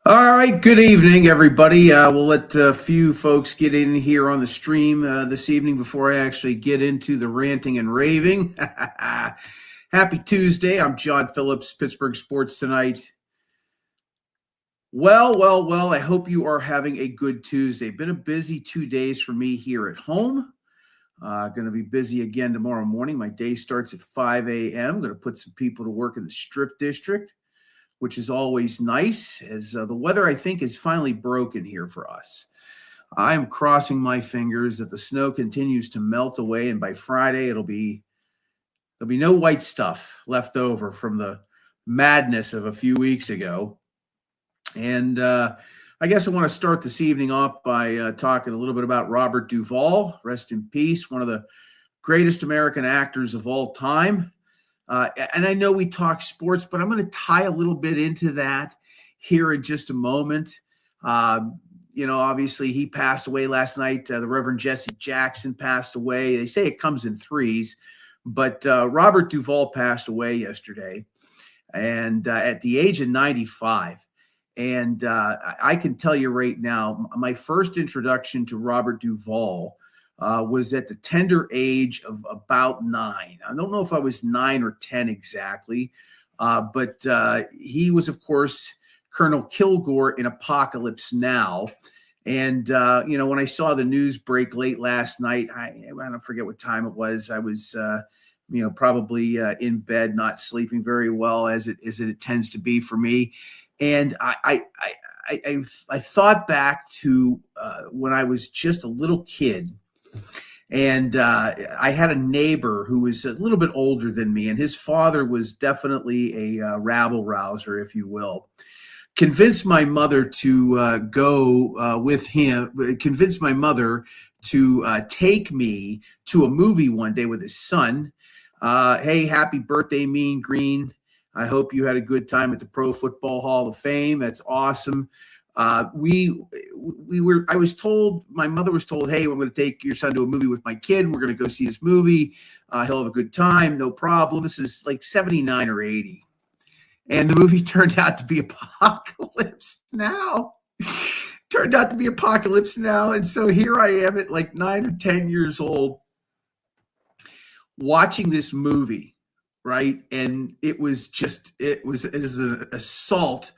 All right, good evening, everybody. We'll let a few folks get in here on the stream this evening before I actually get into the ranting and raving. Happy Tuesday. I'm John Phillips, Pittsburgh Sports Tonight. Well, I hope you are having a good Tuesday. Been a busy 2 days for me here at home. Going to be busy again tomorrow morning. My day starts at 5 a.m. Going to put some people to work in the Strip District, which is always nice, as the weather, I think, is finally broken here for us. I'm crossing my fingers that the snow continues to melt away, and by Friday, there'll be no white stuff left over from the madness of a few weeks ago. And I guess I want to start this evening off by talking a little bit about Robert Duvall. Rest in peace, one of the greatest American actors of all time. And I know we talk sports, but I'm going to tie a little bit into that here in just a moment. Obviously he passed away last night. The Reverend Jesse Jackson passed away. They say it comes in threes, but Robert Duvall passed away yesterday, and at the age of 95. And I can tell you right now, my first introduction to Robert Duvall was at the tender age of about 9. I don't know if I was 9 or 10 exactly, but he was, of course, Colonel Kilgore in Apocalypse Now. And, when I saw the news break late last night, I don't forget what time it was. I was, probably in bed, not sleeping very well, as it tends to be for me. And I thought back to when I was just a little kid. And I had a neighbor who was a little bit older than me, and his father was definitely a rabble rouser, if you will. Convinced my mother to go with him, convinced my mother to take me to a movie one day with his son. Hey, happy birthday, Mean Green. I hope you had a good time at the Pro Football Hall of Fame. That's awesome. I was told, my mother was told, hey, we're going to take your son to a movie with my kid. We're going to go see this movie. He'll have a good time. No problem. This is like 79 or 80. And the movie turned out to be Apocalypse Now. Turned out to be Apocalypse Now. And so here I am at like 9 or 10 years old watching this movie, right? And it was an assault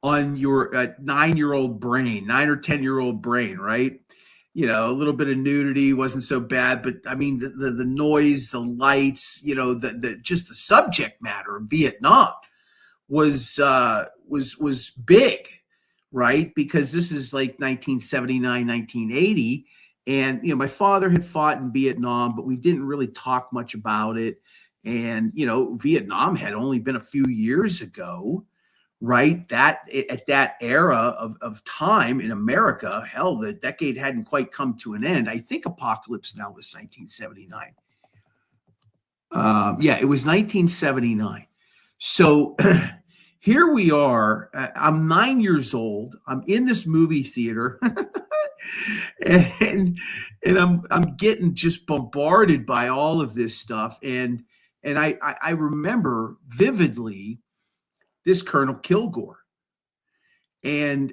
on your 9-year-old brain, 9 or 10-year-old brain, right? A little bit of nudity wasn't so bad, but I mean, the noise, the lights, just the subject matter of Vietnam was big, right? Because this is like 1979, 1980. And, my father had fought in Vietnam, but we didn't really talk much about it. And, Vietnam had only been a few years ago, right? That at that era of time in America, hell, the decade hadn't quite come to an end. I think Apocalypse Now was 1979. Yeah, it was 1979. So here we are. I'm 9 years old. I'm in this movie theater. and I'm getting just bombarded by all of this stuff. And I remember vividly this Colonel Kilgore. And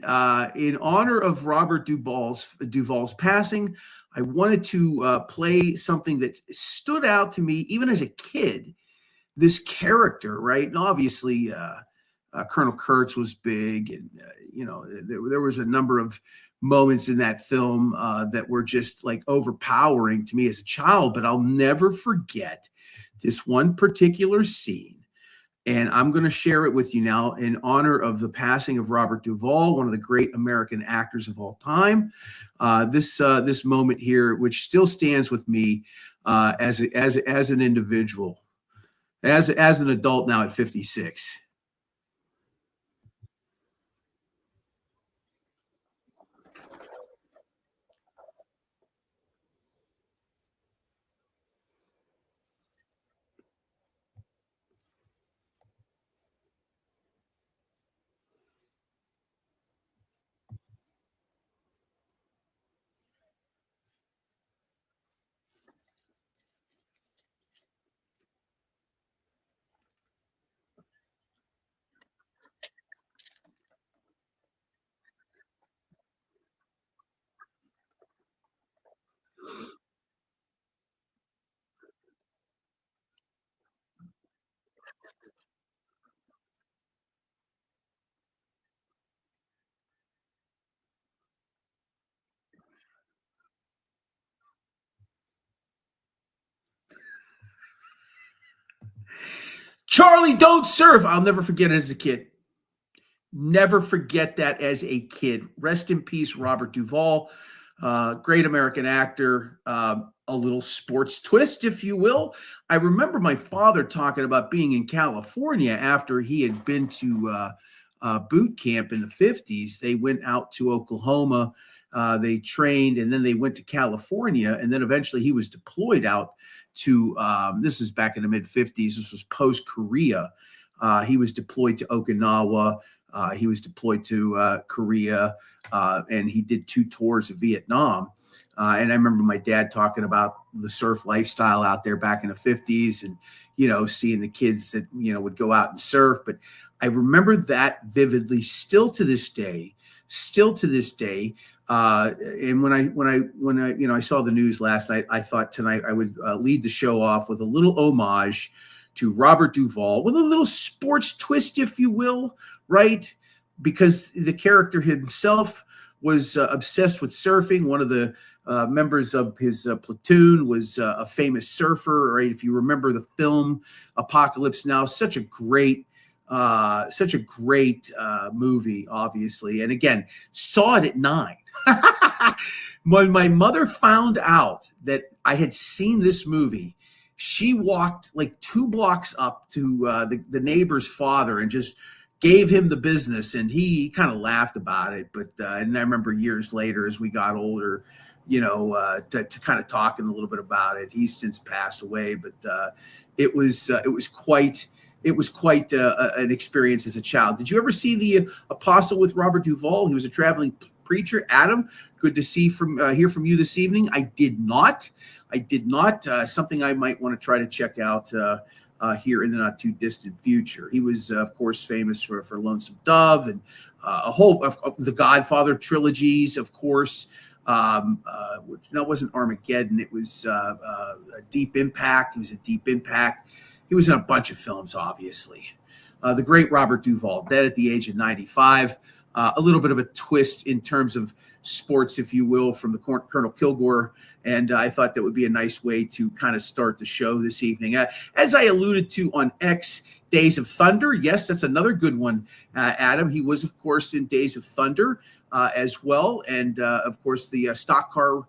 in honor of Robert Duvall's passing, I wanted to play something that stood out to me even as a kid. This character, right? And obviously, Colonel Kurtz was big, and there was a number of moments in that film that were just like overpowering to me as a child. But I'll never forget this one particular scene. And I'm going to share it with you now in honor of the passing of Robert Duvall, one of the great American actors of all time. This moment here, which still stands with me as an individual, as an adult now at 56. Charlie, don't surf. I'll never forget it as a kid. Never forget that as a kid. Rest in peace, Robert Duvall. Great American actor. A little sports twist, if you will. I remember my father talking about being in California after he had been to boot camp in the 50s. They went out to Oklahoma. They trained, and then they went to California, and then eventually he was deployed out to, this is back in the mid-50s. This was post-Korea. He was deployed to Okinawa. He was deployed to Korea, and he did 2 tours of Vietnam. And I remember my dad talking about the surf lifestyle out there back in the 50s and, seeing the kids that, would go out and surf. But I remember that vividly still to this day. And when I saw the news last night, I thought tonight I would lead the show off with a little homage to Robert Duvall with a little sports twist, if you will, right? Because the character himself was obsessed with surfing. One of the members of his platoon was a famous surfer, right? If you remember the film Apocalypse Now, such a great movie, obviously. And again, saw it at 9. When my mother found out that I had seen this movie, she walked like 2 blocks up to the neighbor's father and just gave him the business, and he kind of laughed about it. But and I remember years later, as we got older, to kind of talking a little bit about it. He's since passed away, but it was quite an experience as a child. Did you ever see The Apostle with Robert Duvall? He was a traveling preacher. Adam, good to hear from you this evening. I did not. Something I might want to try to check out here in the not too distant future. He was, of course, famous for Lonesome Dove and a whole of the Godfather trilogies, of course. Which that wasn't Armageddon. It was a Deep Impact. He was in Deep Impact. He was in a bunch of films, obviously. The great Robert Duvall, dead at the age of 95. A little bit of a twist in terms of sports, if you will, from the Colonel Kilgore. And I thought that would be a nice way to kind of start the show this evening. As I alluded to on X, Days of Thunder. Yes, that's another good one, Adam. He was, of course, in Days of Thunder as well. And, of course, the stock car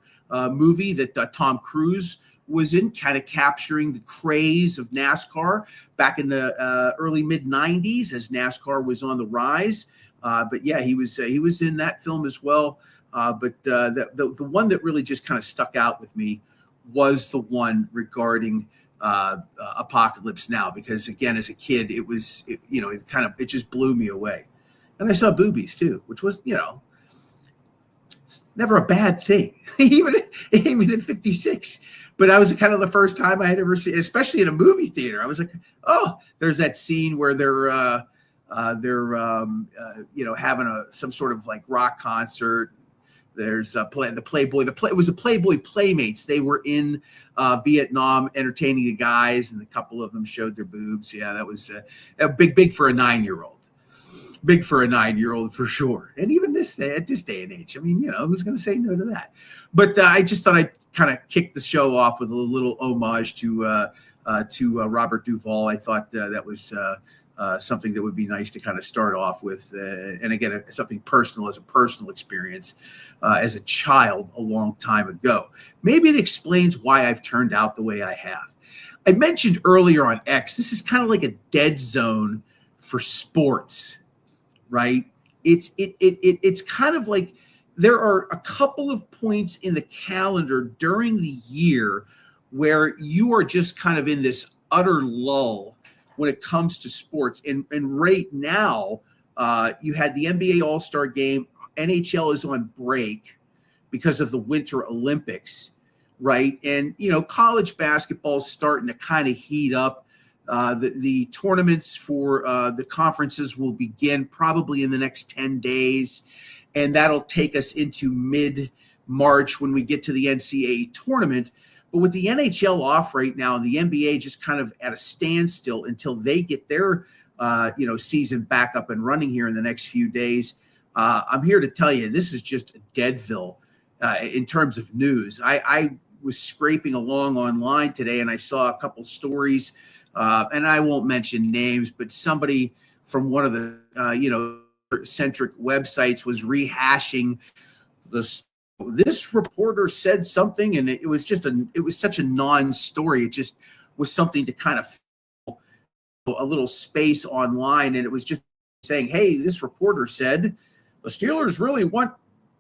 movie that Tom Cruise was in, kind of capturing the craze of NASCAR back in the early mid-90s as NASCAR was on the rise. But yeah, he was in that film as well. But the one that really just kind of stuck out with me was the one regarding Apocalypse Now, because again, as a kid, it just blew me away. And I saw boobies too, which was, it's never a bad thing, even at 56. But that was kind of the first time I had ever seen, especially in a movie theater. I was like, oh, there's that scene where they're having some sort of like rock concert. There's it was the Playboy Playmates. They were in Vietnam entertaining the guys, and a couple of them showed their boobs. Yeah, that was big for a 9-year-old. Big for a 9-year-old for sure. And even at this day and age, I mean, who's going to say no to that? But I just thought I'd kind of kick the show off with a little homage to Robert Duvall. I thought that was something that would be nice to kind of start off with. And again, something personal, as a personal experience as a child a long time ago. Maybe it explains why I've turned out the way I have. I mentioned earlier on X, this is kind of like a dead zone for sports, right? It's kind of like there are a couple of points in the calendar during the year where you are just kind of in this utter lull when it comes to sports. And right now, you had the NBA All-Star Game. NHL is on break because of the Winter Olympics, right? And, college basketball is starting to kind of heat up. The tournaments for the conferences will begin probably in the next 10 days. And that'll take us into mid-March when we get to the NCAA tournament. But with the NHL off right now, and the NBA just kind of at a standstill until they get their, season back up and running here in the next few days, I'm here to tell you this is just a deadville in terms of news. I was scraping along online today, and I saw a couple stories and I won't mention names, but somebody from one of the centric websites was rehashing this reporter said something, and it was such a non-story. It just was something to kind of fill a little space online, and it was just saying, hey, this reporter said the Steelers really want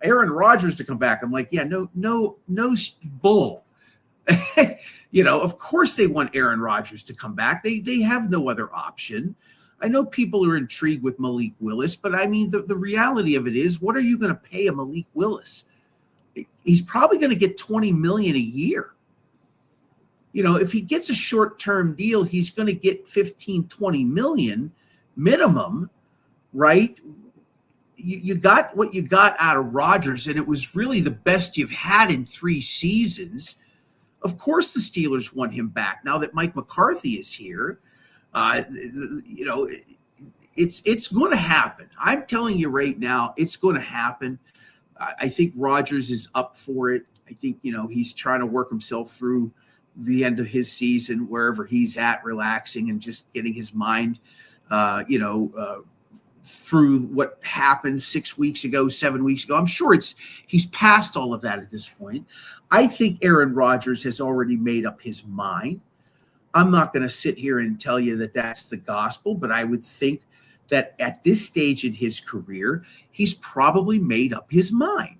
Aaron Rodgers to come back. I'm like, yeah, no bull. Of course they want Aaron Rodgers to come back. They have no other option. I know people are intrigued with Malik Willis, but I mean, the reality of it is, what are you going to pay a Malik Willis? He's probably going to get $20 million a year. If he gets a short-term deal, he's going to get 15, 20 million minimum, right? You got what you got out of Rodgers, and it was really the best you've had in 3 seasons. Of course the Steelers want him back. Now that Mike McCarthy is here, it's going to happen. I'm telling you right now, it's going to happen. I think Rodgers is up for it. I think, he's trying to work himself through the end of his season, wherever he's at, relaxing and just getting his mind, through what happened 6 weeks ago, 7 weeks ago. I'm sure he's past all of that at this point. I think Aaron Rodgers has already made up his mind. I'm not going to sit here and tell you that that's the gospel, but I would think that at this stage in his career, he's probably made up his mind.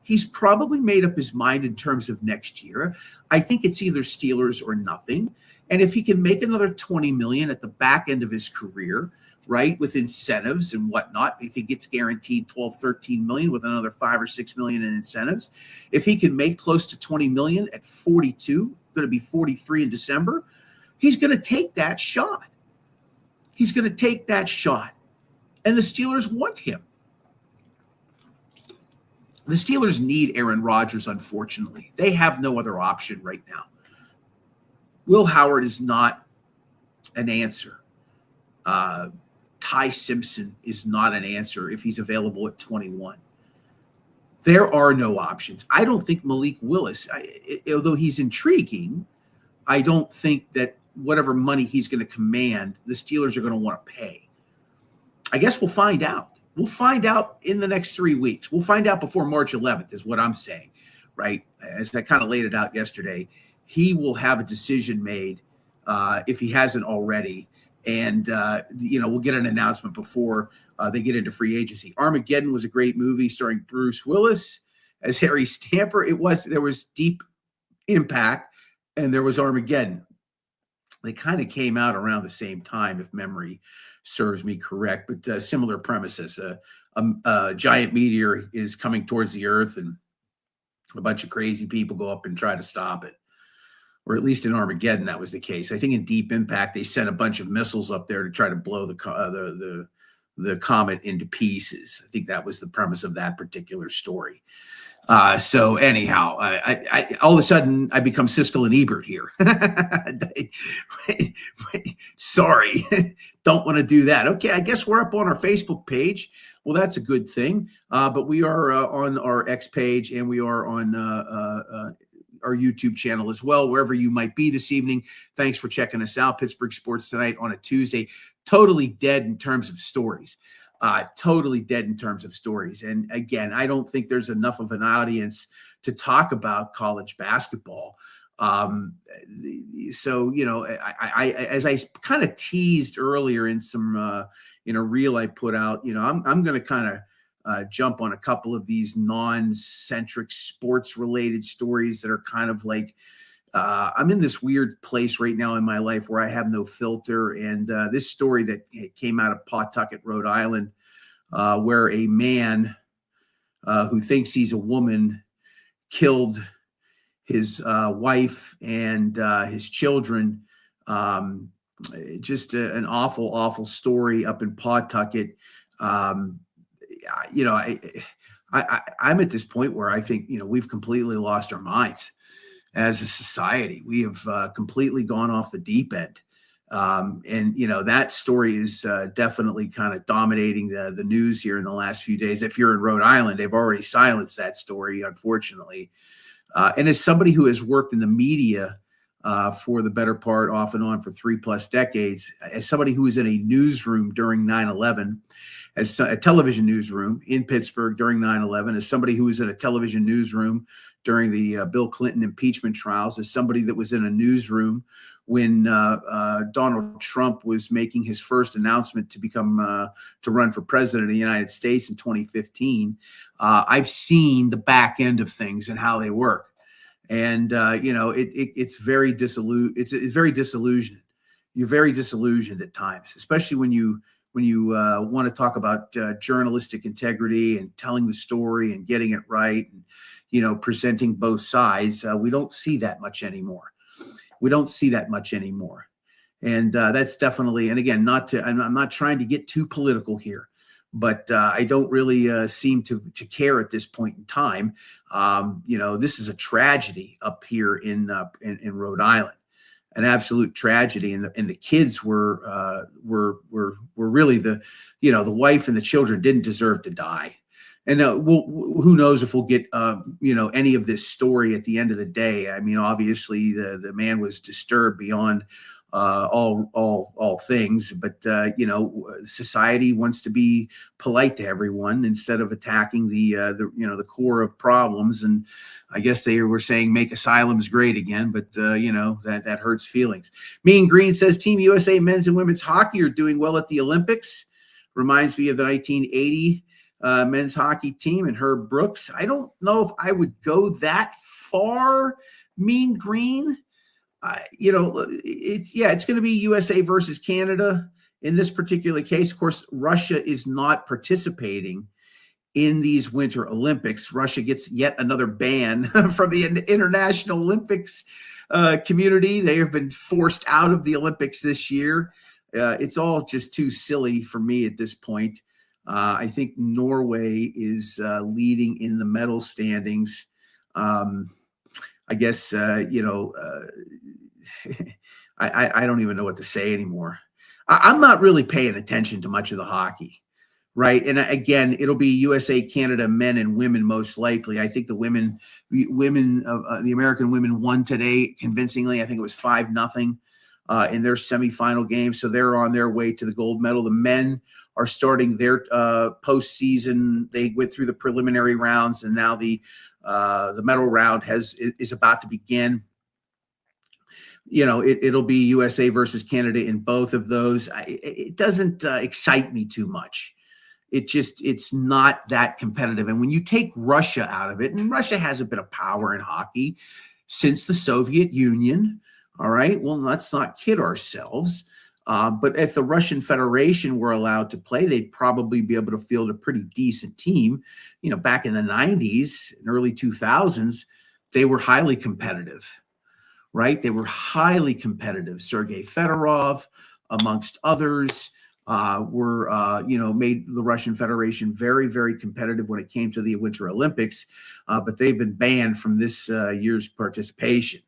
He's probably made up his mind in terms of next year. I think it's either Steelers or nothing. And if he can make another $20 million at the back end of his career, right, with incentives and whatnot, if he gets guaranteed 12, 13 million with another 5 or 6 million in incentives, if he can make close to 20 million at 42, going to be 43 in December, he's going to take that shot. He's going to take that shot. And the Steelers want him. The Steelers need Aaron Rodgers, unfortunately. They have no other option right now. Will Howard is not an answer. Ty Simpson is not an answer if he's available at 21. There are no options. I don't think Malik Willis, although he's intriguing, I don't think that whatever money he's going to command, the Steelers are going to want to pay. I guess we'll find out. We'll find out in the next 3 weeks. We'll find out before March 11th is what I'm saying, right? As I kind of laid it out yesterday, he will have a decision made if he hasn't already. And, we'll get an announcement before they get into free agency. Armageddon was a great movie starring Bruce Willis as Harry Stamper. There was Deep Impact and there was Armageddon. They kind of came out around the same time, if memory serves me correct, but similar premises. A giant meteor is coming towards the earth and a bunch of crazy people go up and try to stop it. Or at least in Armageddon, that was the case. I think in Deep Impact, they sent a bunch of missiles up there to try to blow the comet into pieces. I think that was the premise of that particular story. So anyhow, I all of a sudden I become Siskel and Ebert here. Sorry, don't want to do that. Okay, I guess we're up on our Facebook page. Well, that's a good thing. But we are on our X page and we are on our YouTube channel as well, wherever you might be this evening. Thanks for checking us out. Pittsburgh Sports Tonight on a Tuesday. Totally dead in terms of stories. Totally dead in terms of stories. And again, I don't think there's enough of an audience to talk about college basketball. So, I as I kind of teased earlier in some, in a reel I put out, I'm going to kind of jump on a couple of these non-centric sports related stories that are kind of like, I'm in this weird place right now in my life where I have no filter. And this story that came out of Pawtucket, Rhode Island, where a man who thinks he's a woman killed his wife and his children. Just an awful, awful story up in Pawtucket. I'm at this point where I think, we've completely lost our minds. As a society, we have completely gone off the deep end. And that story is definitely kind of dominating the news here in the last few days. If you're in Rhode Island, they've already silenced that story, unfortunately. And as somebody who has worked in the media for the better part, off and on for 3+ decades. As somebody who was in a newsroom during 9/11, as a television newsroom in Pittsburgh during 9/11, as somebody who was in a television newsroom during the Bill Clinton impeachment trials, as somebody that was in a newsroom when Donald Trump was making his first announcement to run for president of the United States in 2015, I've seen the back end of things and how they work. And it's very It's very disillusioned. You're very disillusioned at times, especially when you want to talk about journalistic integrity and telling the story and getting it right, and presenting both sides. We don't see that much anymore. And that's definitely. And again, I'm not trying to get too political here, but I don't really seem to care at this point in time. This is a tragedy up here in Rhode Island, an absolute tragedy, and the kids were really the wife and the children didn't deserve to die. And who knows if we'll get any of this story at the end of the day. I mean, obviously the man was disturbed beyond all things, but society wants to be polite to everyone instead of attacking the core of problems. And I guess they were saying make asylums great again, but that hurts feelings. Mean Green says Team USA men's and women's hockey are doing well at the Olympics. Reminds me of the 1980 men's hockey team and Herb Brooks. I don't know if I would go that far, Mean Green. It's going to be USA versus Canada in this particular case. Of course, Russia is not participating in these Winter Olympics. Russia gets yet another ban from the International Olympics community. They have been forced out of the Olympics this year. It's all just too silly for me at this point. I think Norway is leading in the medal standings. I guess, I don't even know what to say anymore. I'm not really paying attention to much of the hockey, right? And again, it'll be USA, Canada, men and women most likely. I think the the American women won today convincingly. I think it was 5-0 in their semifinal game. So they're on their way to the gold medal. The men are starting their postseason. They went through the preliminary rounds, and now the medal round is about to begin. It'll be USA versus Canada in both of those. It doesn't excite me too much. It's not that competitive. And when you take Russia out of it, and Russia has a bit of power in hockey since the Soviet Union. All right. Well, let's not kid ourselves. But if the Russian Federation were allowed to play, they'd probably be able to field a pretty decent team. Back in the 90s and early 2000s, they were highly competitive, right? They were highly competitive. Sergei Fedorov, amongst others, made the Russian Federation very, very competitive when it came to the Winter Olympics. But they've been banned from this year's participation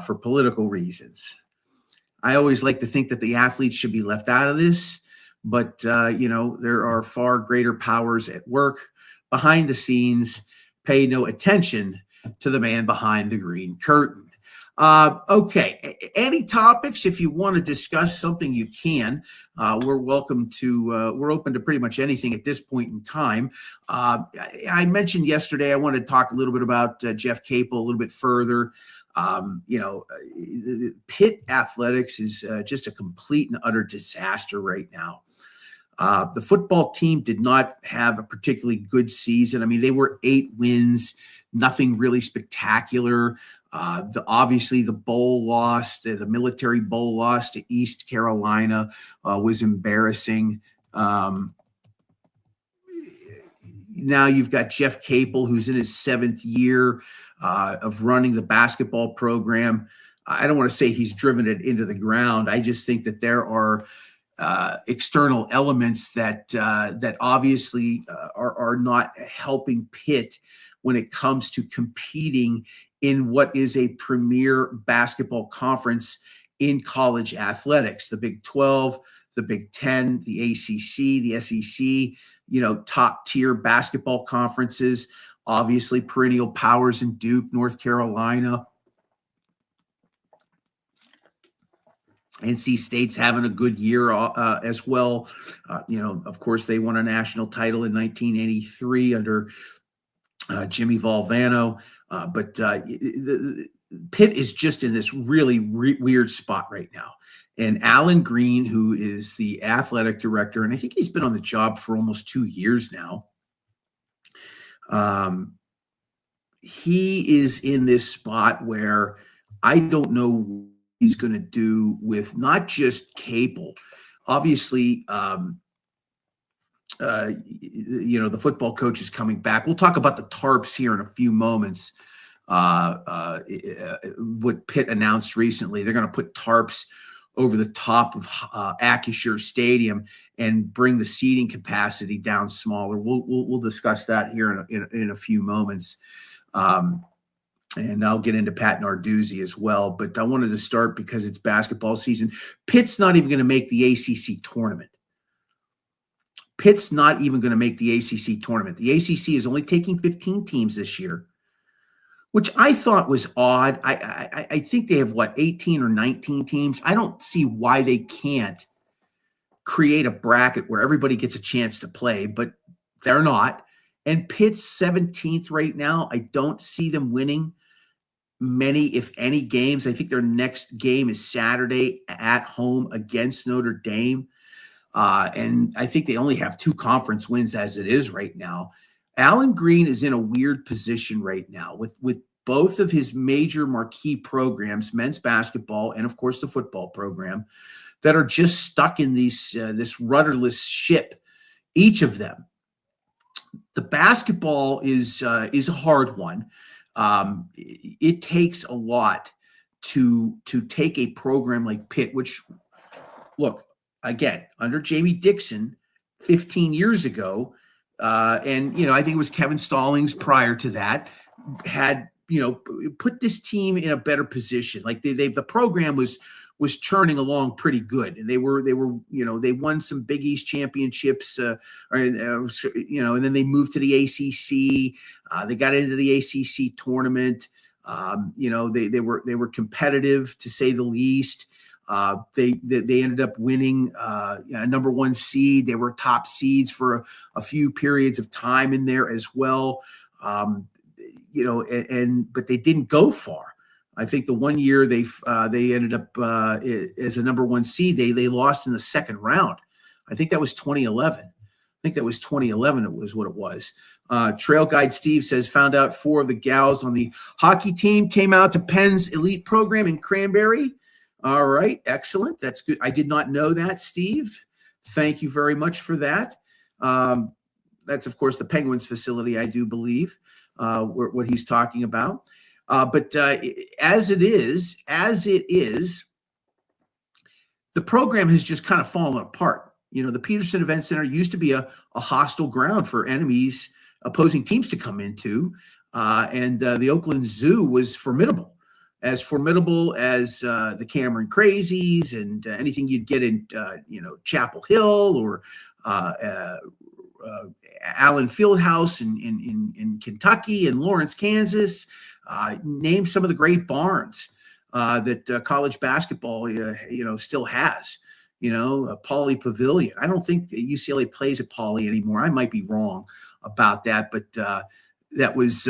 for political reasons. I always like to think that the athletes should be left out of this, but, there are far greater powers at work behind the scenes. Pay no attention to the man behind the green curtain. Okay. Any topics? If you want to discuss something, you can. We're open to pretty much anything at this point in time. I mentioned yesterday, I wanted to talk a little bit about Jeff Capel a little bit further. Pitt athletics is just a complete and utter disaster right now. The football team did not have a particularly good season. I mean, they were 8 wins, nothing really spectacular. Obviously the bowl loss, the military bowl loss to East Carolina was embarrassing. Now you've got Jeff Capel, who's in his 7th year of running the basketball program. I don't want to say he's driven it into the ground. I just think that there are external elements that obviously are not helping Pitt when it comes to competing in what is a premier basketball conference in college athletics. The Big 12, the Big 10, the ACC, the SEC, top tier basketball conferences, obviously perennial powers in Duke, North Carolina, NC State's having a good year as well. Of course, they won a national title in 1983 under Jimmy Valvano. But Pitt is just in this really weird spot right now. And Alan Green, who is the athletic director, and I think he's been on the job for almost 2 years now, he is in this spot where I don't know what he's going to do with not just Capel. Obviously, the football coach is coming back. We'll talk about the tarps here in a few moments. What Pitt announced recently, they're going to put tarps over the top of Acrisure Stadium and bring the seating capacity down smaller. We'll discuss that here in a few moments. And I'll get into Pat Narduzzi as well. But I wanted to start because it's basketball season. Pitt's not even going to make the ACC tournament. Pitt's not even going to make the ACC tournament. The ACC is only taking 15 teams this year, which I thought was odd. I think they have, 18 or 19 teams. I don't see why they can't create a bracket where everybody gets a chance to play, but they're not. And Pitt's 17th right now. I don't see them winning many, if any, games. I think their next game is Saturday at home against Notre Dame. And I think they only have 2 conference wins as it is right now. Alan Green is in a weird position right now with both of his major marquee programs, men's basketball and, of course, the football program, that are just stuck in this rudderless ship, each of them. The basketball is a hard one. It takes a lot to take a program like Pitt, which, look, again, under Jamie Dixon 15 years ago, and, I think it was Kevin Stallings prior to that, had, put this team in a better position. Like the program was churning along pretty good, and they won some Big East championships, and then they moved to the ACC. They got into the ACC tournament. They were competitive, to say the least. They ended up winning a number 1 seed. They were top seeds for a few periods of time in there as well. But they didn't go far. I think the one year they ended up as a number 1 seed, they lost in the second round. I think that was 2011. It was what it was. Trail Guide Steve says, found out 4 of the gals on the hockey team came out to Penn's elite program in Cranberry. All right, excellent. That's good. I did not know that, Steve. Thank you very much for that. That's, of course, the Penguins facility, I do believe, what he's talking about. But as it is, the program has just kind of fallen apart. The Peterson Event Center used to be a hostile ground for opposing teams to come into, and the Oakland Zoo was formidable as the Cameron Crazies and anything you'd get in, Chapel Hill or Allen Fieldhouse in Kentucky and Lawrence, Kansas. Name some of the great barns that college basketball, still has. Pauley Pavilion. I don't think UCLA plays at Pauley anymore. I might be wrong about that, but that was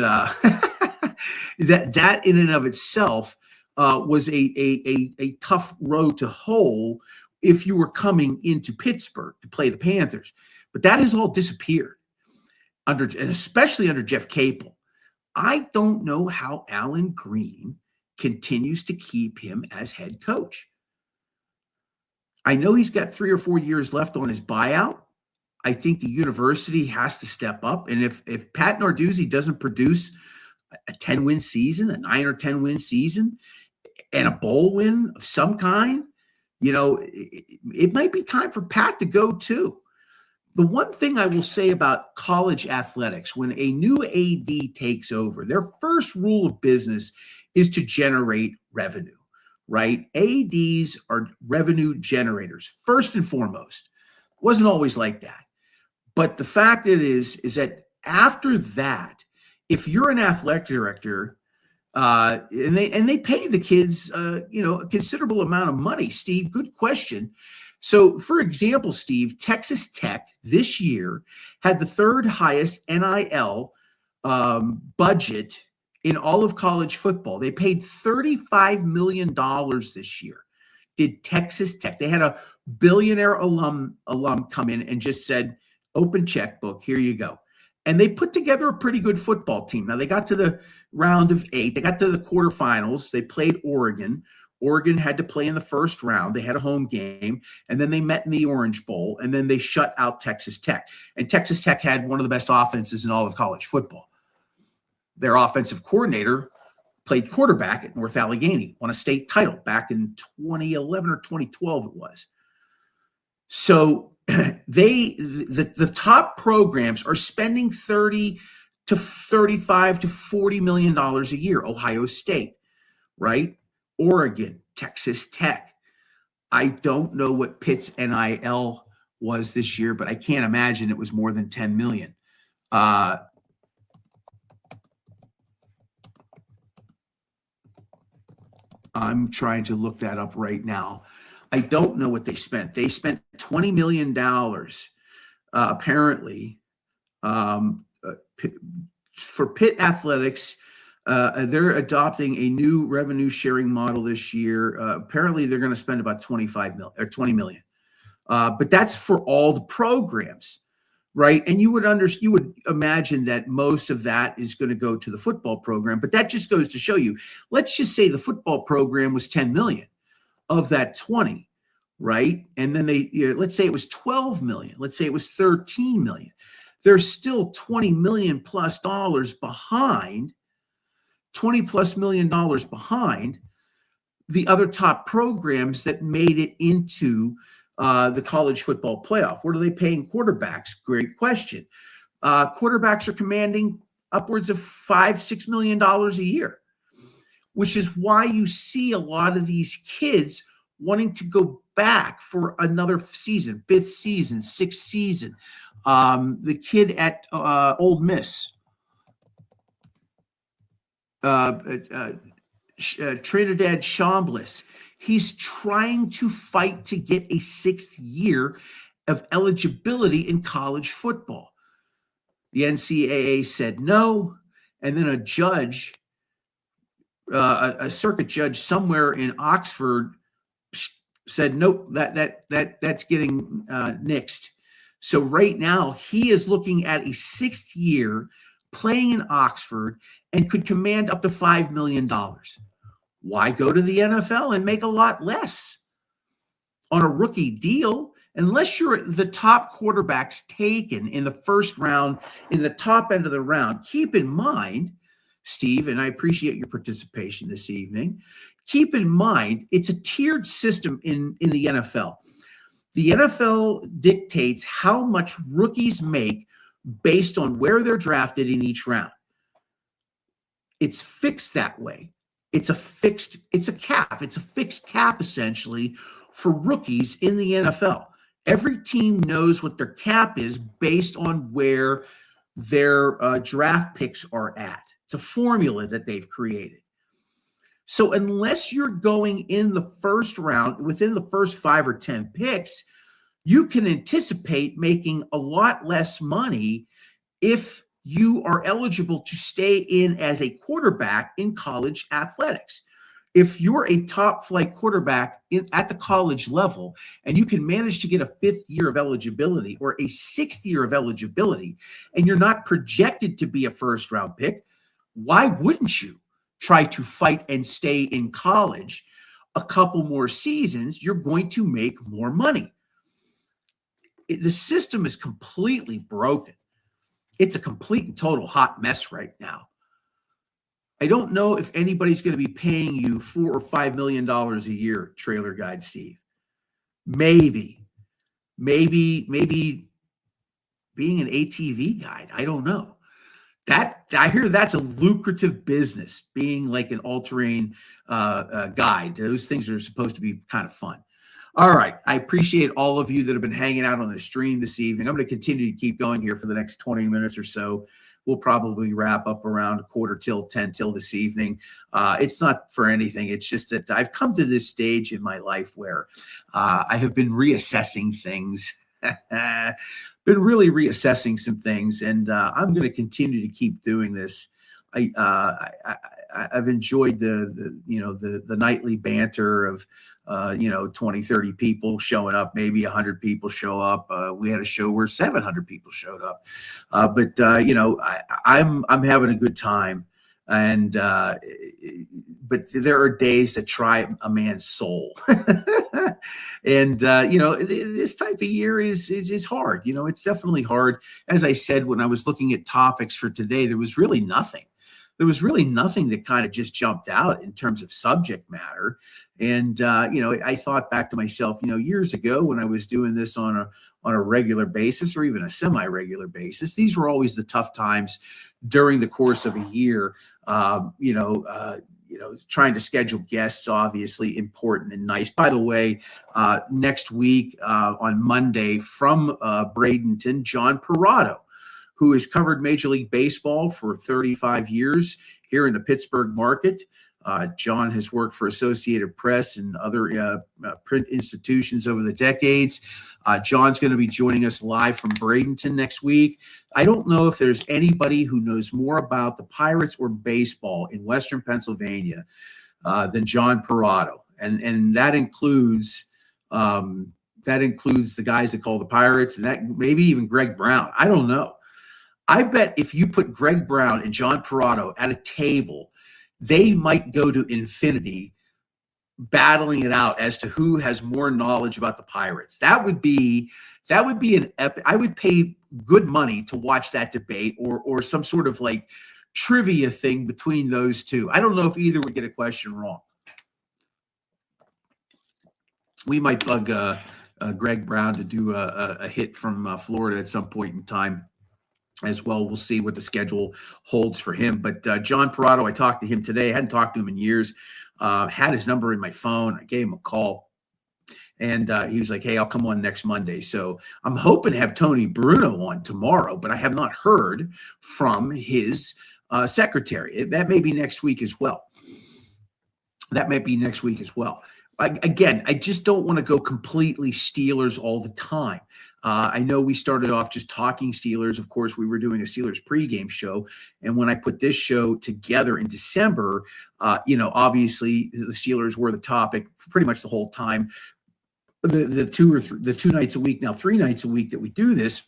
that in and of itself was a tough road to hoe if you were coming into Pittsburgh to play the Panthers. But that has all disappeared especially under Jeff Capel. I don't know how Alan Green continues to keep him as head coach. I know he's got 3 or 4 years left on his buyout. I think the university has to step up. And if Pat Narduzzi doesn't produce a 10-win season, a 9 or 10-win season, and a bowl win of some kind, it might be time for Pat to go too. The one thing I will say about college athletics, when a new AD takes over, their first rule of business is to generate revenue, right? ADs are revenue generators, first and foremost. It wasn't always like that. But the fact is that after that, if you're an athletic director, And they pay the kids, a considerable amount of money. Steve, good question. So, for example, Steve, Texas Tech this year had the third highest NIL budget in all of college football. They paid $35 million this year. Did Texas Tech? They had a billionaire alum come in and just said, "Open checkbook, here you go." And they put together a pretty good football team. Now, they got to the round of 8. They got to the quarterfinals. They played Oregon. Oregon had to play in the first round. They had a home game, and then they met in the Orange Bowl, and then they shut out Texas Tech. And Texas Tech had one of the best offenses in all of college football. Their offensive coordinator played quarterback at North Allegheny, won a state title back in 2011 or 2012 it was. So the top programs are spending $30 to $35 to $40 million a year. Ohio State, right? Oregon, Texas Tech. I don't know what Pitt's NIL was this year, but I can't imagine it was more than 10 million. I'm trying to look that up right now. I don't know what they spent. They spent $20 million, apparently, for Pitt Athletics. They're adopting a new revenue sharing model this year. Apparently, they're going to spend about $20 million. But that's for all the programs, right? And you would imagine that most of that is going to go to the football program. But that just goes to show you. Let's just say the football program was 10 million of that 20, right? And then let's say it was 12 million. Let's say it was 13 million. There's still $20 million plus behind. $20+ million behind the other top programs that made it into the college football playoff. What are they paying quarterbacks? Great question. Quarterbacks are commanding upwards of $5-6 million a year, which is why you see a lot of these kids wanting to go back for another season, 5th season, 6th season. The kid at Ole Miss, Trinidad Chambliss, he's trying to fight to get a 6th year of eligibility in college football. The NCAA said no, and then a judge, a circuit judge somewhere in Oxford, said nope, that's getting nixed. So right now he is looking at a 6th year playing in Oxford and could command up to $5 million. Why go to the NFL and make a lot less on a rookie deal unless you're the top quarterbacks taken in the first round, in the top end of the round? Keep in mind, Steve, and I appreciate your participation this evening, keep in mind it's a tiered system in the NFL. The NFL dictates how much rookies make based on where they're drafted in each round. It's fixed that way. It's a cap. It's a fixed cap, essentially, for rookies in the NFL. Every team knows what their cap is based on where their draft picks are at. It's a formula that they've created. So unless you're going in the first round, within the first 5 or 10 picks, you can anticipate making a lot less money if you are eligible to stay in as a quarterback in college athletics. If you're a top flight quarterback at the college level and you can manage to get a 5th year of eligibility or a 6th year of eligibility, and you're not projected to be a first round pick, why wouldn't you try to fight and stay in college a couple more seasons? You're going to make more money. The system is completely broken. It's a complete and total hot mess right now. I don't know if anybody's going to be paying you $4 or $5 million a year, Trailer Guide Steve. Maybe being an ATV guide. I don't know. That I hear that's a lucrative business, being like an all-terrain guide. Those things are supposed to be kind of fun. All right. I appreciate all of you that have been hanging out on the stream this evening. I'm going to continue to keep going here for the next 20 minutes or so. We'll probably wrap up around 10 till this evening. It's not for anything. It's just that I've come to this stage in my life where I have been reassessing things. Been really reassessing some things, and I'm going to continue to keep doing this. I've enjoyed the nightly banter of 20, 30 people showing up, maybe 100 people show up. We had a show where 700 people showed up. But I'm having a good time. And but there are days that try a man's soul. And this type of year is hard. It's definitely hard. As I said, when I was looking at topics for today, there was really nothing that kind of just jumped out in terms of subject matter. And, I thought back to myself, years ago when I was doing this on a regular basis or even a semi-regular basis, these were always the tough times during the course of a year. Trying to schedule guests, obviously important and nice. By the way, next week on Monday from Bradenton, John Parado, who has covered Major League Baseball for 35 years here in the Pittsburgh market. John has worked for Associated Press and other print institutions over the decades. John's going to be joining us live from Bradenton next week. I don't know if there's anybody who knows more about the Pirates or baseball in Western Pennsylvania than John Parado, and that includes the guys that call the Pirates, and that maybe even Greg Brown. I don't know. I bet if you put Greg Brown and John Parado at a table, they might go to infinity battling it out as to who has more knowledge about the Pirates. That would be an epic. I would pay good money to watch that debate or some sort of like trivia thing between those two. I don't know if either would get a question wrong. We might bug Greg Brown to do a hit from Florida at some point in time as well. We'll see what the schedule holds for him. But John Parado, I talked to him today. I hadn't talked to him in years. Had his number in my phone. I gave him a call. And he was like, hey, I'll come on next Monday. So I'm hoping to have Tony Bruno on tomorrow, but I have not heard from his secretary. That may be next week as well. Again, I just don't want to go completely Steelers all the time. I know we started off just talking Steelers. Of course, we were doing a Steelers pregame show. And when I put this show together in December, obviously the Steelers were the topic for pretty much the whole time. The 2 nights a week, now 3 nights a week that we do this.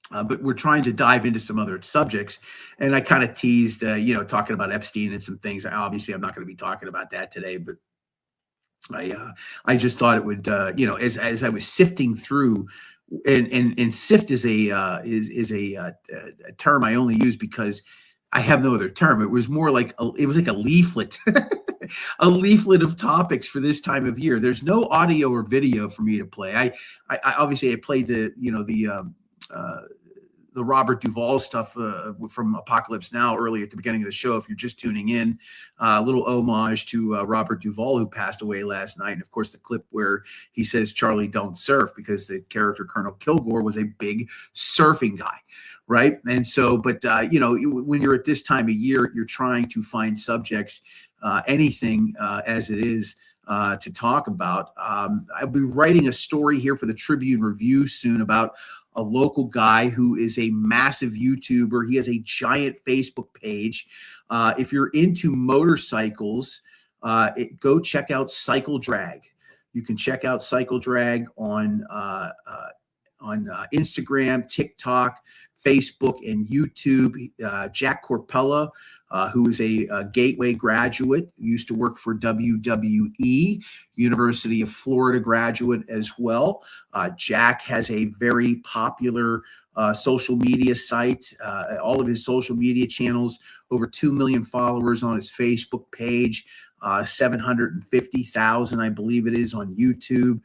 But we're trying to dive into some other subjects. And I kind of teased, talking about Epstein and some things. Obviously, I'm not going to be talking about that today, but I just thought it would, as I was sifting through, and sift is a term I only use because I have no other term. It was more like a leaflet, a leaflet of topics for this time of year. There's no audio or video for me to play. I obviously I played the Robert Duvall stuff from Apocalypse Now early at the beginning of the show. If you're just tuning in, a little homage to Robert Duvall, who passed away last night. And of course, the clip where he says, Charlie, don't surf, because the character Colonel Kilgore was a big surfing guy. Right. And so, but, when you're at this time of year, you're trying to find subjects, anything as it is to talk about. I'll be writing a story here for the Tribune Review soon about a local guy who is a massive YouTuber. He has a giant Facebook page. If you're into motorcycles, go check out Cycle Drag. You can check out Cycle Drag on Instagram, TikTok, Facebook, and YouTube. Jack Corpella, who is a Gateway graduate, used to work for WWE, University of Florida graduate as well. Jack has a very popular social media site. All of his social media channels, over 2 million followers on his Facebook page. 750,000, I believe it is, on YouTube.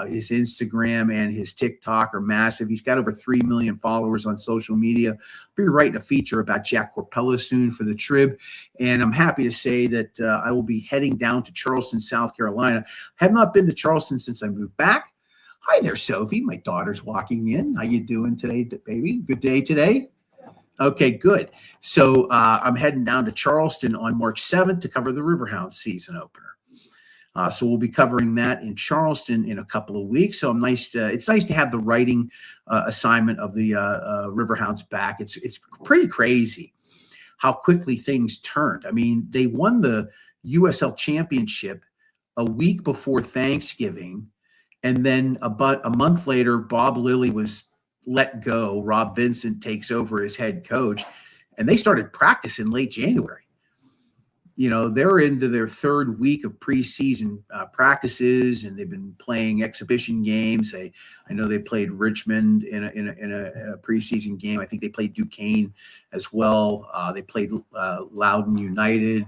His Instagram and his TikTok are massive. He's got over 3 million followers on social media. I'll be writing a feature about Jack Corpella soon for the Trib. And I'm happy to say that I will be heading down to Charleston, South Carolina. Have not been to Charleston since I moved back. Hi there, Sophie. My daughter's walking in. How you doing today, baby? Good day today? Okay, good. So I'm heading down to Charleston on March 7th to cover the Riverhounds season opener. So we'll be covering that in Charleston in a couple of weeks. So it's nice to have the writing assignment of the Riverhounds back. It's pretty crazy how quickly things turned. I mean, they won the USL championship a week before Thanksgiving, and then about a month later, Bob Lilly was let go. Rob Vincent takes over as head coach, and they started practice in late January. You know, they're into their third week of preseason practices, and they've been playing exhibition games. I know they played Richmond in a preseason game. I think they played Duquesne as well. They played Loudoun United.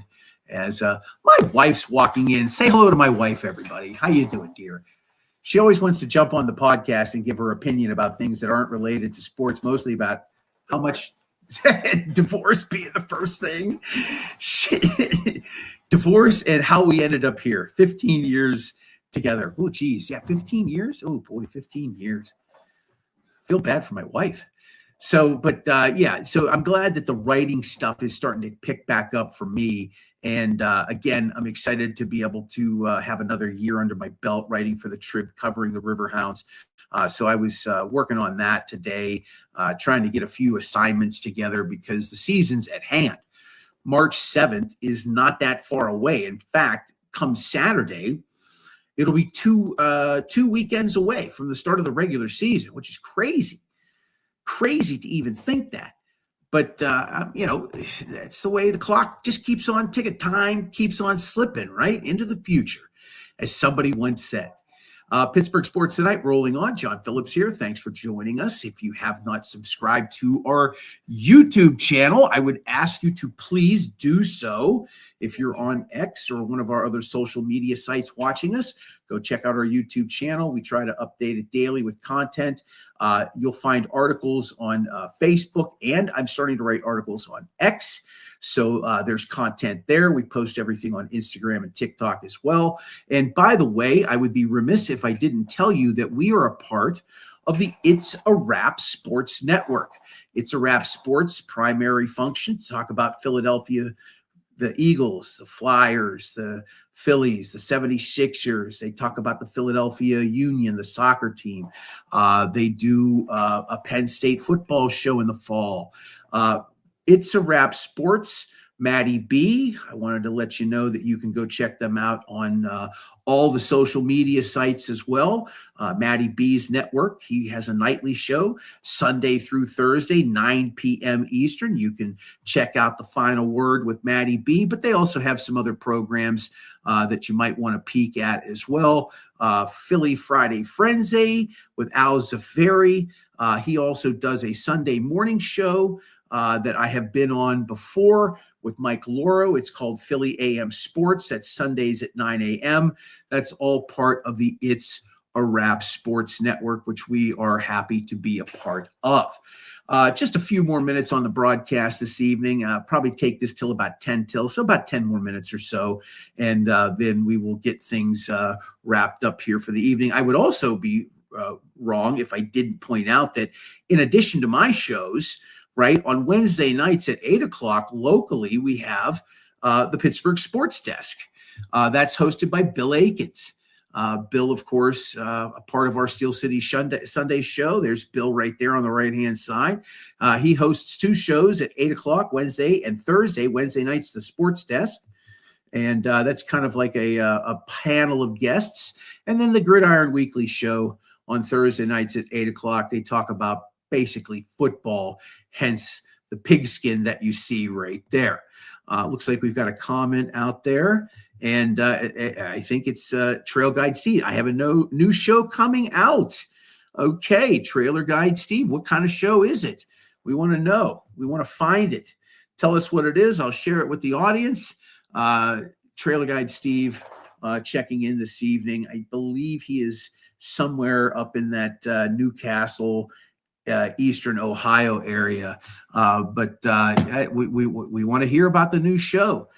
As my wife's walking in, say hello to my wife, everybody. How you doing, dear? She always wants to jump on the podcast and give her opinion about things that aren't related to sports, mostly about how much divorce being the first thing. Divorce and how we ended up here. 15 years together. Oh, geez. Yeah, 15 years? Oh, boy, 15 years. Feel bad for my wife. So, but so I'm glad that the writing stuff is starting to pick back up for me. And again, I'm excited to be able to have another year under my belt writing for the Trib, covering the Riverhounds. So I was working on that today, trying to get a few assignments together because the season's at hand. March 7th is not that far away. In fact, come Saturday, it'll be two weekends away from the start of the regular season, which is crazy. Crazy to even think that. But, that's the way the clock just keeps on ticking. Time keeps on slipping right into the future, as somebody once said. Pittsburgh Sports Tonight rolling on. John Phillips here. Thanks for joining us. If you have not subscribed to our YouTube channel, I would ask you to please do so. If you're on X or one of our other social media sites watching us, go check out our YouTube channel. We try to update it daily with content. You'll find articles on Facebook, and I'm starting to write articles on X. So there's content there. We post everything on Instagram and TikTok as well. And by the way, I would be remiss if I didn't tell you that we are a part of the It's a Wrap Sports Network. It's a Wrap Sports' primary function to talk about Philadelphia, the Eagles, the Flyers, the Phillies, the 76ers. They talk about the Philadelphia Union, the soccer team. They do a Penn State football show in the fall. It's a Wrap Sports. Maddie B, I wanted to let you know that you can go check them out on all the social media sites as well. Maddie B's network, he has a nightly show Sunday through Thursday, 9 p.m. Eastern. You can check out The Final Word with Maddie B, but they also have some other programs that you might want to peek at as well. Philly Friday Frenzy with Al Zafari. He also does a Sunday morning show that I have been on before with Mike Loro. It's called Philly AM Sports. That's Sundays at 9 a.m. That's all part of the It's a Wrap Sports Network, which we are happy to be a part of. Just a few more minutes on the broadcast this evening. Probably take this till about 10 till, so about 10 more minutes or so. And then we will get things wrapped up here for the evening. I would also be wrong if I didn't point out that in addition to my shows, right, on Wednesday nights at 8 o'clock locally, we have the Pittsburgh Sports Desk. That's hosted by Bill Akins. Bill, of course, a part of our Steel City Sunday show. There's Bill right there on the right-hand side. He hosts two shows at 8 o'clock Wednesday and Thursday. Wednesday nights, the Sports Desk. And that's kind of like a panel of guests. And then the Gridiron Weekly show on Thursday nights at 8 o'clock. They talk about basically football, hence the pigskin that you see right there. Looks like we've got a comment out there, and I think it's Trail Guide Steve. I have a new show coming out. Okay, Trailer Guide Steve, what kind of show is it? We want to know. We want to find it. Tell us what it is. I'll share it with the audience. Trailer Guide Steve checking in this evening. I believe he is somewhere up in that Newcastle, Eastern Ohio area. But we want to hear about the new show.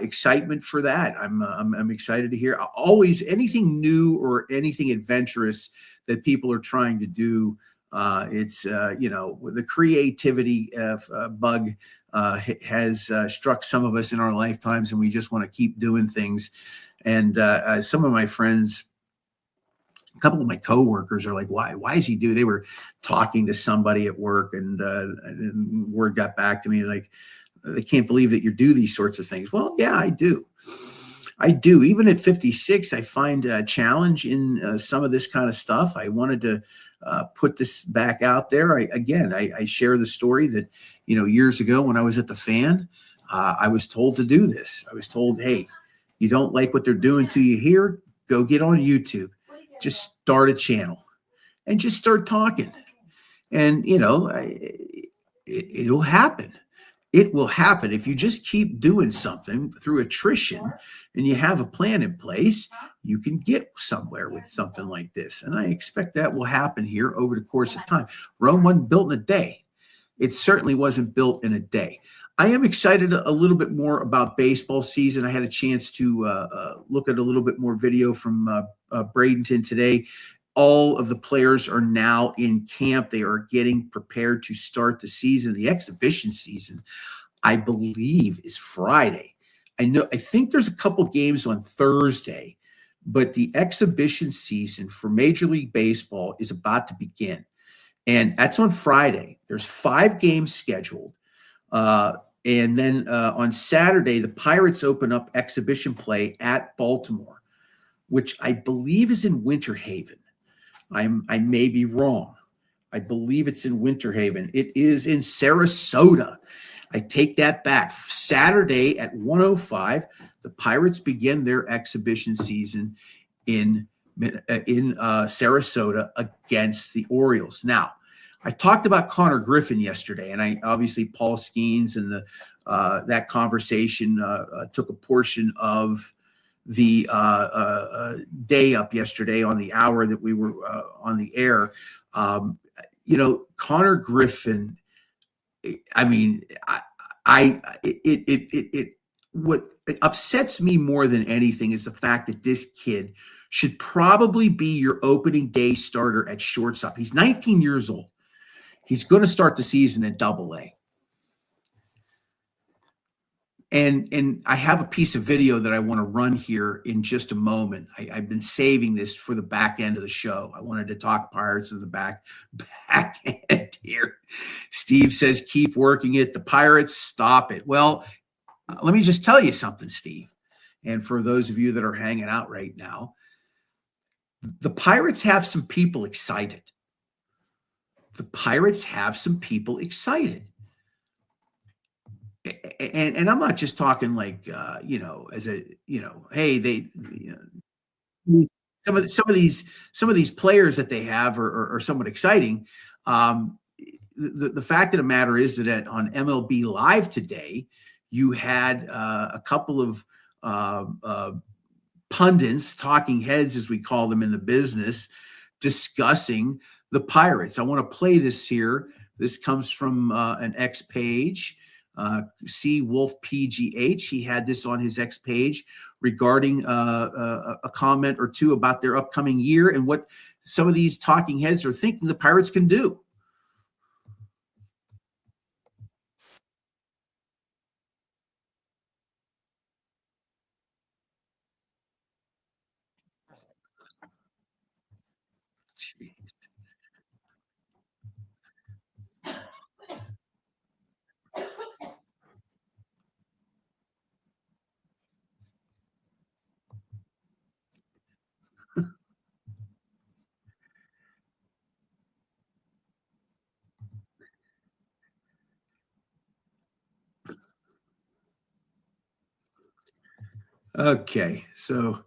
Excitement for that. I'm excited to hear. Always anything new or anything adventurous that people are trying to do. It's the creativity bug has struck some of us in our lifetimes, and we just want to keep doing things. And some of my friends, a couple of my coworkers are like, why is he do? They were talking to somebody at work, and word got back to me like, they can't believe that you do these sorts of things. Well, yeah, I do. Even at 56, I find a challenge in some of this kind of stuff. I wanted to put this back out there. I share the story that, years ago when I was at the Fan, I was told to do this. I was told, hey, you don't like what they're doing to you here? Go get on YouTube. Just start a channel and just start talking. And, it'll happen. It will happen if you just keep doing something through attrition and you have a plan in place. You can get somewhere with something like this. And I expect that will happen here over the course of time. Rome wasn't built in a day. It certainly wasn't built in a day. I am excited a little bit more about baseball season. I had a chance to look at a little bit more video from Bradenton today. All of the players are now in camp. They are getting prepared to start the season. The exhibition season, I believe, is Friday. I think there's a couple games on Thursday, but the exhibition season for Major League Baseball is about to begin. And that's on Friday. There's 5 games scheduled. And then on Saturday, the Pirates open up exhibition play at Baltimore, which I believe is in Winter Haven. I may be wrong. I believe it's in Winter Haven. It is in Sarasota. I take that back. Saturday at 1:05, the Pirates begin their exhibition season in Sarasota against the Orioles. Now, I talked about Connor Griffin yesterday, and I obviously Paul Skeens and that conversation took a portion of the day up yesterday on the hour that we were on the air. Connor Griffin, what upsets me more than anything is the fact that this kid should probably be your opening day starter at shortstop. He's 19 years old. He's going to start the season at Double-A. And I have a piece of video that I want to run here in just a moment. I've been saving this for the back end of the show. I wanted to talk Pirates in the back end here. Steve says, keep working it. The Pirates, stop it. Well, let me just tell you something, Steve. And for those of you that are hanging out right now, the Pirates have some people excited. The Pirates have some people excited. And I'm not just talking like hey, some of these players that they have are somewhat exciting. The fact of the matter is that on MLB Live today, you had a couple of pundits, talking heads, as we call them in the business, discussing the Pirates. I want to play this here. This comes from an X page. C Wolf PGH. He had this on his X page regarding a comment or two about their upcoming year and what some of these talking heads are thinking the Pirates can do. Jeez. Okay, so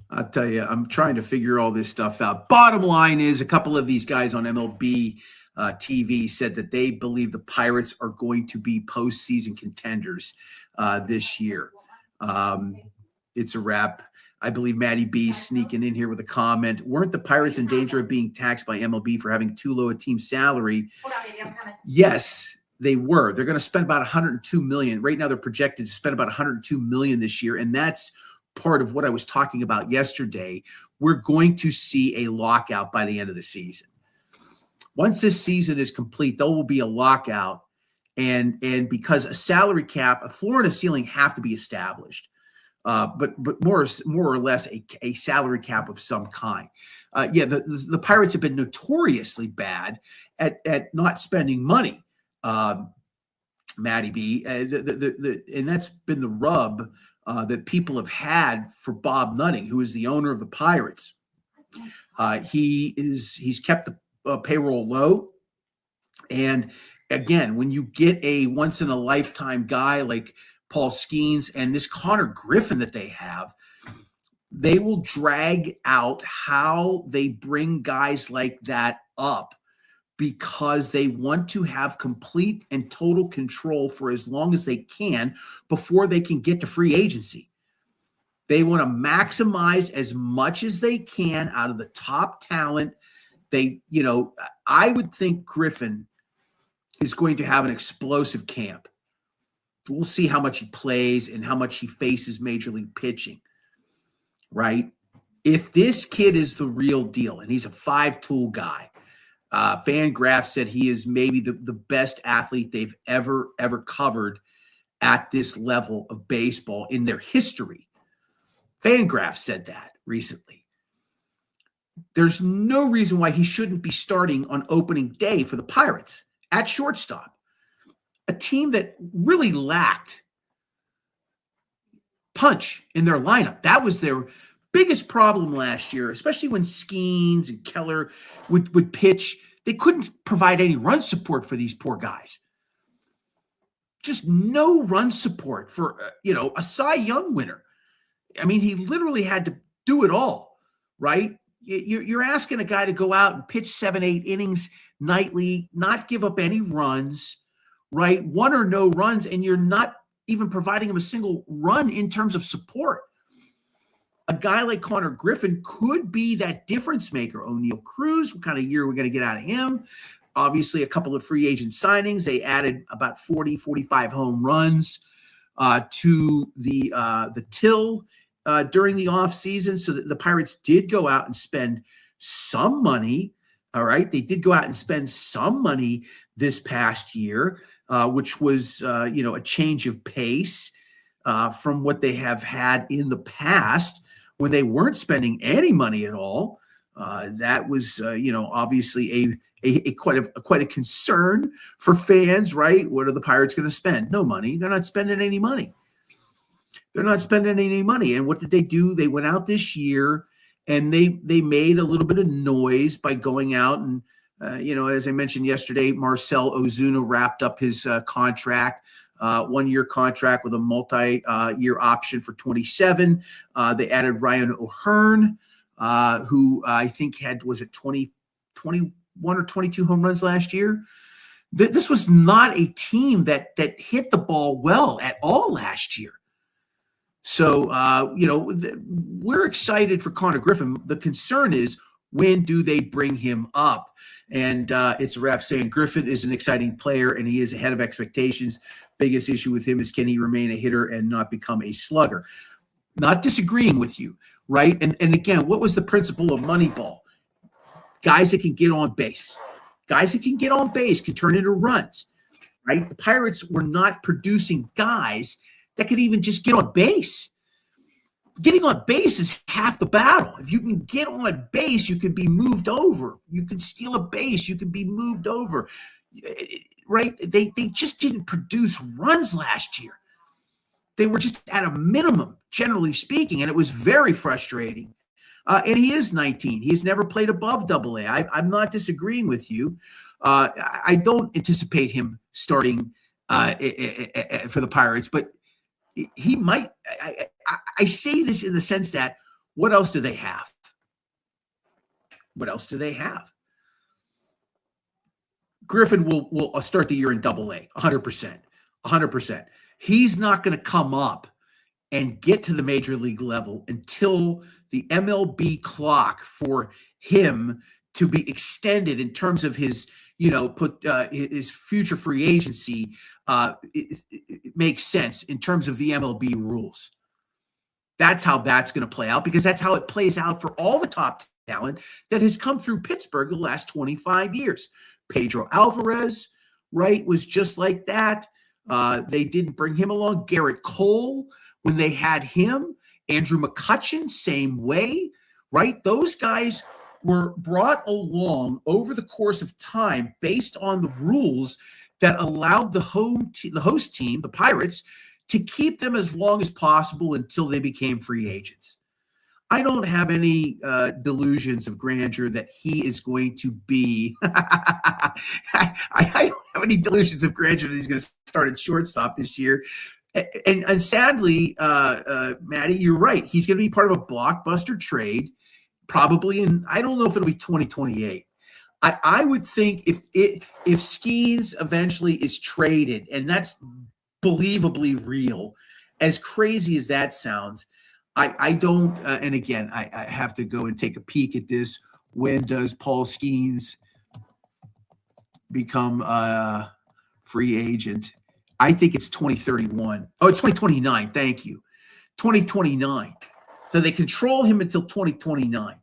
I'll tell you, I'm trying to figure all this stuff out. Bottom line is, a couple of these guys on MLB TV said that they believe the Pirates are going to be postseason contenders this year. It's a wrap. I believe Maddie B sneaking in here with a comment. Weren't the Pirates in danger of being taxed by MLB for having too low a team salary? Hold on, baby, I'm coming. Yes, they were. They're going to spend about $102 million. Right now, they're projected to spend about $102 million this year, and that's part of what I was talking about yesterday. We're going to see a lockout by the end of the season. Once this season is complete, there will be a lockout, and because a salary cap, a floor and a ceiling have to be established. But more or less a salary cap of some kind. The Pirates have been notoriously bad at not spending money, Matty B. And that's been the rub that people have had for Bob Nutting, who is the owner of the Pirates. He's kept the payroll low, and again, when you get a once in a lifetime guy like Paul Skeens and this Connor Griffin that they have, they will drag out how they bring guys like that up because they want to have complete and total control for as long as they can before they can get to free agency. They want to maximize as much as they can out of the top talent. I would think Griffin is going to have an explosive camp. We'll see how much he plays and how much he faces major league pitching, right? If this kid is the real deal and he's a five-tool guy, Fangraphs said he is maybe the best athlete they've ever covered at this level of baseball in their history. Fangraphs said that recently. There's no reason why he shouldn't be starting on opening day for the Pirates at shortstop. A team that really lacked punch in their lineup. That was their biggest problem last year, especially when Skeens and Keller would pitch. They couldn't provide any run support for these poor guys. Just no run support for, a Cy Young winner. I mean, he literally had to do it all, right? You're asking a guy to go out and pitch 7-8 innings nightly, not give up any runs, right? One or no runs, and you're not even providing him a single run in terms of support. A guy like Connor Griffin could be that difference maker. O'Neal Cruz, what kind of year are we going to get out of him? Obviously, a couple of free agent signings. They added about 40, 45 home runs to the till during the offseason, so that the Pirates did go out and spend some money. All right, they did go out and spend some money this past year, which was a change of pace from what they have had in the past when they weren't spending any money at all. That was obviously quite a concern for fans, right? What are the Pirates going to spend? No money. They're not spending any money. And what did they do? They went out this year and they made a little bit of noise by going out and, as I mentioned yesterday, Marcell Ozuna wrapped up his contract, 1-year contract with a multi-year option for 27. They added Ryan O'Hearn, who I think had, 21 or 22 home runs last year. This was not a team that hit the ball well at all last year. So, we're excited for Connor Griffin. The concern is, when do they bring him up? And it's a wrap saying Griffin is an exciting player and he is ahead of expectations. Biggest issue with him is, can he remain a hitter and not become a slugger? Not disagreeing with you, right? And again, what was the principle of Moneyball? Guys that can get on base. Guys that can get on base can turn into runs, right? The Pirates were not producing guys that could even just get on base. Getting on base is half the battle. If you can get on base, you can be moved over. You can steal a base, you can be moved over, right? They just didn't produce runs last year. They were just at a minimum, generally speaking, and it was very frustrating. And he is 19. He's never played above AA. I'm not disagreeing with you. I don't anticipate him starting for the Pirates, but he might. I say this in the sense that, what else do they have? Griffin will start the year in AA, 100%. He's not going to come up and get to the major league level until the MLB clock for him to be extended in terms of his, his future free agency. It makes sense in terms of the MLB rules. That's how that's going to play out, because that's how it plays out for all the top talent that has come through Pittsburgh the last 25 years. Pedro Alvarez, right, was just like that. They didn't bring him along. Garrett Cole, when they had him. Andrew McCutchen, same way, right? Those guys were brought along over the course of time based on the rules that allowed the host team, the Pirates, to keep them as long as possible until they became free agents. I don't have any delusions of grandeur that he is going to be. I don't have any delusions of grandeur that he's going to start at shortstop this year. And sadly, Maddie, you're right. He's going to be part of a blockbuster trade, probably in, I don't know if it'll be 2028. I would think if Skeens eventually is traded, and that's believably real, as crazy as that sounds, I don't, and again, I have to go and take a peek at this. When does Paul Skeens become a free agent? I think it's 2031. Oh, it's 2029. Thank you. 2029. So they control him until 2029.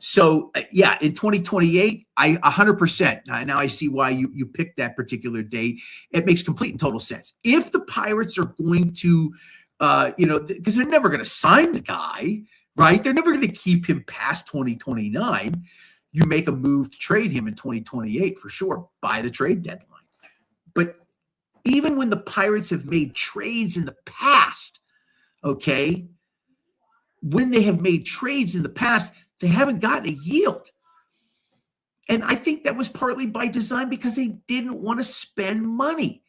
So, yeah, in 2028, 100%. Now I see why you picked that particular date. It makes complete and total sense. If the Pirates are going to, because they're never going to sign the guy, right? They're never going to keep him past 2029. You make a move to trade him in 2028 for sure, by the trade deadline. But even when the Pirates have made trades in the past, okay, when they have made trades in the past, they haven't gotten a yield. And I think that was partly by design, because they didn't want to spend money.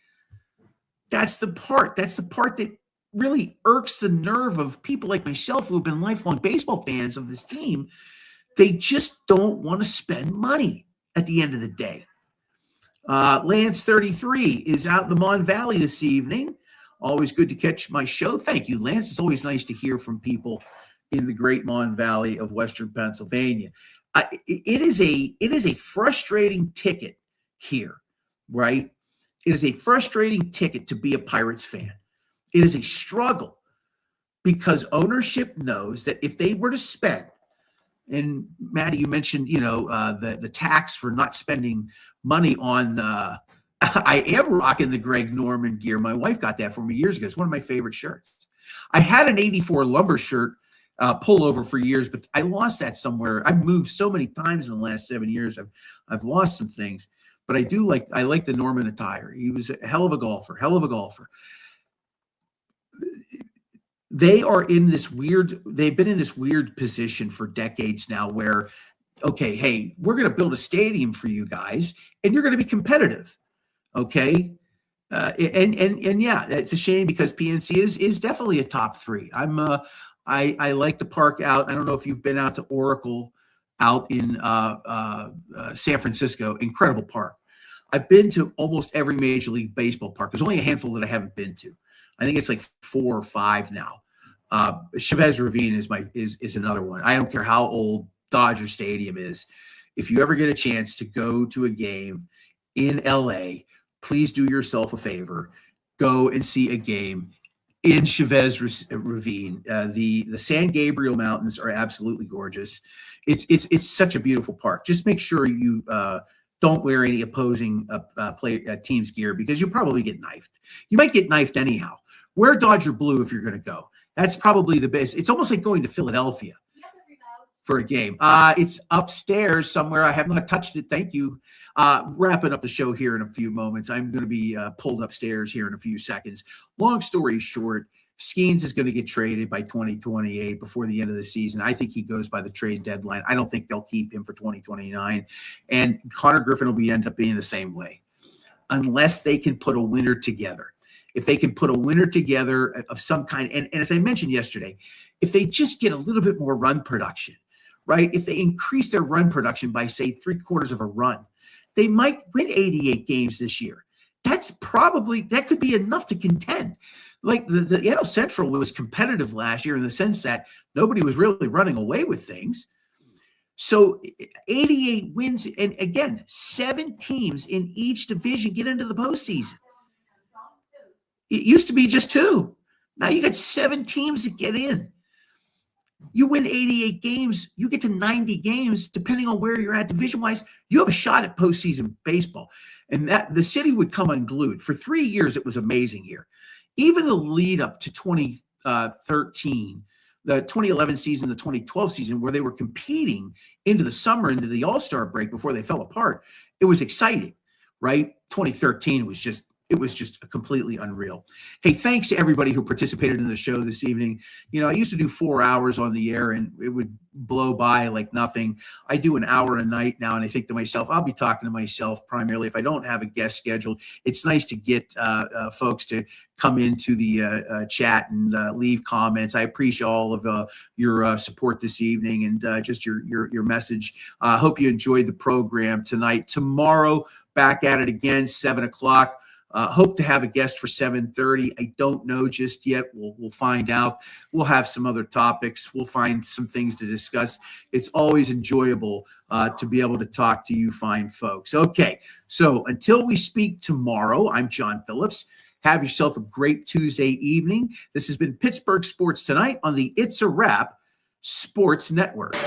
That's the part that really irks the nerve of people like myself who have been lifelong baseball fans of this team. They just don't want to spend money at the end of the day. Lance 33 is out in the Mon Valley this evening. Always good to catch my show. Thank you, Lance. It's always nice to hear from people in the great Mon Valley of Western Pennsylvania. It is a frustrating ticket here, right? It is a frustrating ticket to be a Pirates fan. It is a struggle, because ownership knows that if they were to spend, and Maddie, you mentioned, the tax for not spending money on, I am rocking the Greg Norman gear. My wife got that for me years ago. It's one of my favorite shirts. I had an 84 Lumber shirt pullover for years, but I lost that somewhere. I've moved so many times in the last 7 years. I've lost some things, but I like the Norman attire. He was a hell of a golfer. They've been in this weird position for decades now where, okay, hey, we're going to build a stadium for you guys and you're going to be competitive. Okay. And yeah, it's a shame, because PNC is definitely a top three. I like the park out. I don't know if you've been out to Oracle out in San Francisco. Incredible park. I've been to almost every Major League Baseball park. There's only a handful that I haven't been to. I think it's like 4 or 5 now. Chavez Ravine is another one. I don't care how old Dodger Stadium is. If you ever get a chance to go to a game in LA, please do yourself a favor. Go and see a game in Chavez Ravine. The San Gabriel Mountains are absolutely gorgeous. It's such a beautiful park. Just make sure you don't wear any opposing team's gear, because you'll probably get knifed. You might get knifed anyhow. Wear Dodger blue if you're going to go. That's probably the best. It's almost like going to Philadelphia for a game. It's upstairs somewhere. I have not touched it. Thank you. Wrapping up the show here in a few moments. I'm going to be pulled upstairs here in a few seconds. Long story short, Skeens is going to get traded by 2028 before the end of the season. I think he goes by the trade deadline. I don't think they'll keep him for 2029. And Connor Griffin will end up being the same way, unless they can put a winner together. If they can put a winner together of some kind, and as I mentioned yesterday, if they just get a little bit more run production, right? If they increase their run production by, say, 3/4 of a run, they might win 88 games this year. That could be enough to contend. Like the NL Central was competitive last year in the sense that nobody was really running away with things. So 88 wins, and again, 7 teams in each division get into the postseason. It used to be just 2. Now you got 7 teams that get in. You win 88 games, you get to 90 games, depending on where you're at division-wise, you have a shot at postseason baseball. And that the city would come unglued. For 3 years, it was amazing here. Even the lead up to 2013, the 2011 season, the 2012 season, where they were competing into the summer, into the All-Star break before they fell apart, it was exciting, right? 2013 was just completely unreal. Hey, thanks to everybody who participated in the show this evening. I used to do 4 hours on the air and it would blow by like nothing. I do an hour a night now, and I think to myself, I'll be talking to myself primarily if I don't have a guest scheduled. It's nice to get folks to come into the chat and leave comments. I appreciate all of your support this evening and just your message. I hope you enjoyed the program tonight. Tomorrow, back at it again, 7 o'clock. Hope to have a guest for 7:30. I don't know just yet. We'll find out. We'll have some other topics. We'll find some things to discuss. It's always enjoyable to be able to talk to you fine folks. Okay, so until we speak tomorrow, I'm John Phillips. Have yourself a great Tuesday evening. This has been Pittsburgh Sports Tonight on the It's a Wrap Sports Network.